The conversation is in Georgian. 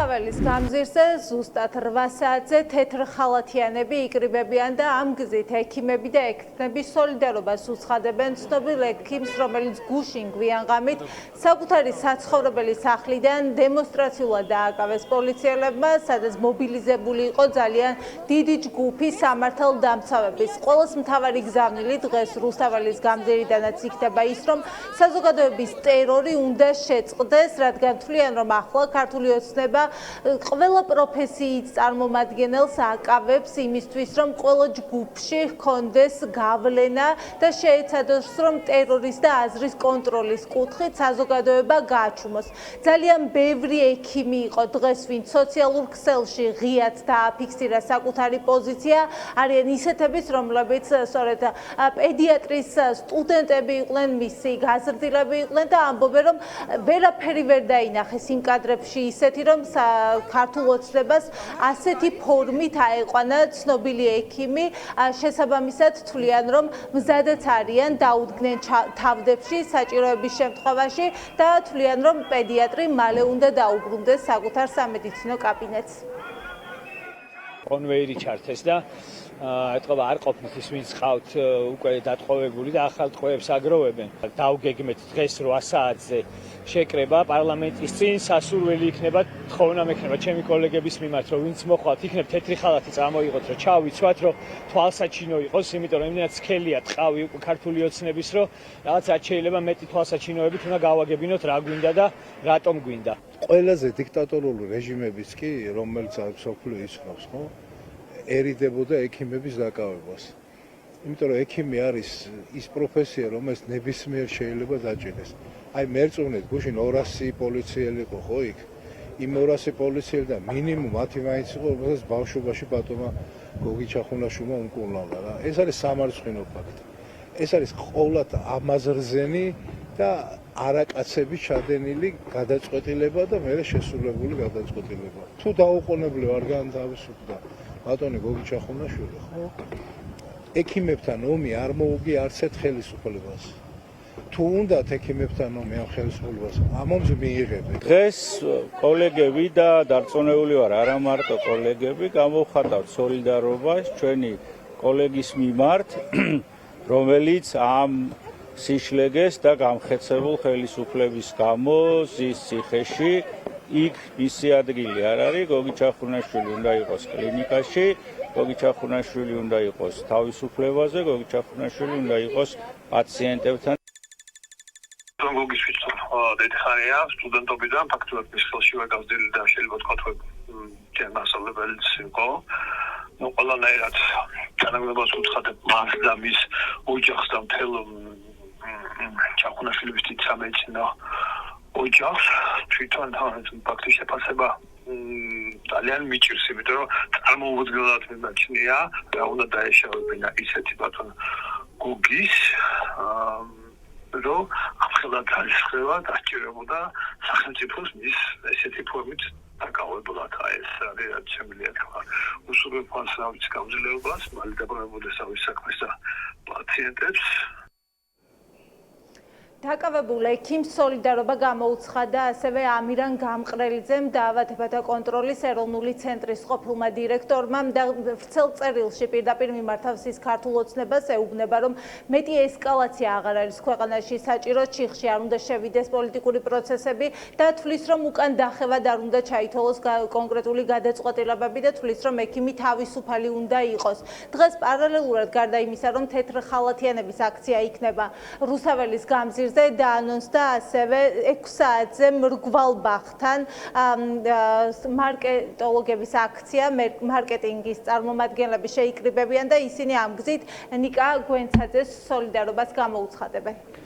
რუსთაველის გამზირზე ზუსტად 8 საათზე თეთრ ხალათიანები იკრიბებიან და ამ გზით ექიმები და ექიმების სოლიდარობას უცხადებენ ცნობილ ექიმს, რომელიც გუშინ გვიანღამით საკუთარი საცხოვრებელი სახლიდან დემონსტრაციულად დააკავეს პოლიციელებმა, სადაც მობილიზებული იყო ძალიან დიდი ჯგუფი სამართალდამცავების. ყველას მთავარი გზავნილი დღეს რუსთაველის გამზირიდანაც იქნება ის, რომ საზოგადოების ტერორი უნდა შეწყდეს, რადგან თვლიან, რომ ახლა ქართული ოცნება ყველა პროფესიის წარმომადგენელს აკავებს იმისთვის, რომ ყველა ჯგუფში ჰქონდეს გავლენა და შეეცადოს, რომ ტერორის და აზრის კონტროლის კუთხით საზოგადოება გააჩუმოს. ძალიან ბევრი ექიმი იყო დღეს, ვინც სოციალურ ქსელში ღიად დააფიქსირა საკუთარი პოზიცია, არიან ისეთებიც, რომლებიც სწორედ პედიატრის სტუდენტები იყვნენ, მისი გაზრდილები იყვნენ და ამბობენ, რომ ვერაფერი ვერ დაინახეს იმ კადრებში ისეთი, რომ ქართულ ოცნებას ასეთი ფორმით აეყვანა ცნობილი ექიმი, შესაბამისად თვლიან, რომ მზადაც არიან დაუდგნენ თავდებში საჭიროების შემთხვევაში და თვლიან, რომ პედიატრი მალე უნდა დაუბრუნდეს საკუთარ სამედიცინო კაბინეტს. კონვეირი ჩართეს და ეთქობა არ ყოფნით ის ვინც ხავთ უკვე დატყვევებული და ახალ ტყვეებს აგროვებენ. დავგეგმეთ დღეს 8 საათზე შეკრება პარლამენტის წინ, სასურველი იქნება, თხოვნა მექნება ჩემი კოლეგების მიმართ, რომ ვინც მოხვალთ, იქნებ თეთრი ხალათი წამოიღოთ, რომ ჩავიცვათ, რომ თვალსაჩინო იყოს, იმიტომ რომ იმდენად სქელია ტყავი უკვე ქართული ოცნების, რომ რაღაც არ შეიძლება მეტი თვალსაჩინოებით უნდა გავაგებინოთ რა გვინდა და რატომ გვინდა. ყველაზე დიქტატორული რეჟიმების კი, რომელიც მსოფლიო იცნობს, ხო? ერიდებოდა ექიმების დაკავებას. იმიტომ რომ ექიმი არის ის პროფესია, რომელიც ნებისმიერ შეიძლება დაჭირდეს. აი მერწმუნეთ, გუშინ 200 პოლიციელი იყო, ხო იქ? იმ 200 პოლიციელი და მინიმუმ 10 მაინც იყო, რომელსაც ბავშვობაში ბატონმა გოგი ჩახუნაშვილმა უმკურნალდა რა. ეს არის სამარცხინო ფაქტი. ეს არის ყოვლად ამაზრზენი და არაკაცების ჩადენილი გადაწყვეტილება და მე შესრულებული გადაწყვეტილება. თუ დაუყოვნებლივ არ განთავისუფლდა ბატონი გოგი ჩახუნაშვილი, ხო? ექიმებთან ომი არ მოუგი არც ერთ ხელისუფლებას. თუ უნდათ ექიმებთან ომი ამ ხელისუფლებას, ამ ომზე მიიღებენ. დღეს კოლეგები და დარწმუნებული ვარ, არა მარტო კოლეგები, გამოვხატავთ სოლიდარობას ჩვენი კოლეგის მიმართ, რომელიც ამ სიშლეგეს და გამხეცებულ ხელისუფლების გამო ზის ციხეში იქ მისი ადგილი არ არის. გოგი ჩახუნაშვილი უნდა იყოს კლინიკაში, გოგი ჩახუნაშვილი უნდა იყოს თავისუფლებაზე, გოგი ჩახუნაშვილი უნდა იყოს პაციენტებთან. გოგის ვიცით დედხარია სტუდენტობიდან ფაქტობრივად მის ხელში ვარ გავზრდილი და შეიძლება ვთქვათ, რომ მასწავლებელიც იყო. ყველანაირად თანამდებობას უცხადებ მას და მის ოჯახს და მთელ ჩახუნაშვილების დიდ სამედიცინო ოჯახს. თვითონ ფაქტის შეფასება ძალიან მიჭირს, იმიტომ რომ წარმოუდგენლად მიმაჩნია რა უნდა დაეშავებინა ისეთი ბატონ გოგის, რომ ამხელა ძალისხმევა დასჭირებოდა სახელმწიფოს მის ესეთი ფორმით დაკავებულად. ეს არის შემიძლია თქვა უსურვებ ფასავის გამძლეობას, მალე დაბრუნებოდეს თავის საქმეს და პაციენტებს. დაკავებულ ექიმს სოლიდარობა გამოუცხადა ასევე ამირან გამყრელიძემ და ავადმყოფთა კონტროლის ეროვნული ცენტრის ყოფილმა დირექტორმა და ვრცელ წერილში პირდაპირ მიმართავს ის ქართულ ოცნებას, ეუბნება, რომ მეტი ესკალაცია აღარ არის ქვეყანაში საჭირო, ჩიხში არ უნდა შევიდეს პოლიტიკური პროცესები და თვლის, რომ უკან დახევად არ უნდა ჩაითვალოს კონკრეტული გადაწყვეტილებები და თვლის, რომ ექიმი თავისუფალი უნდა იყოს. დღეს პარალელურად გარდა იმისა, რომ თეთრ ხალათიანების აქცია იქნება რუსთაველის გამზირზე და ანონსდა ასევე 6 საათზე მრგვალ ბაღთან მარკეტოლოგების აქცია, მარკეტინგის წარმომადგენლები შეიკრიბებიან და ისინი ამ გზით ნიკა გვენცაძეს სოლიდარობას გამოუცხადებენ.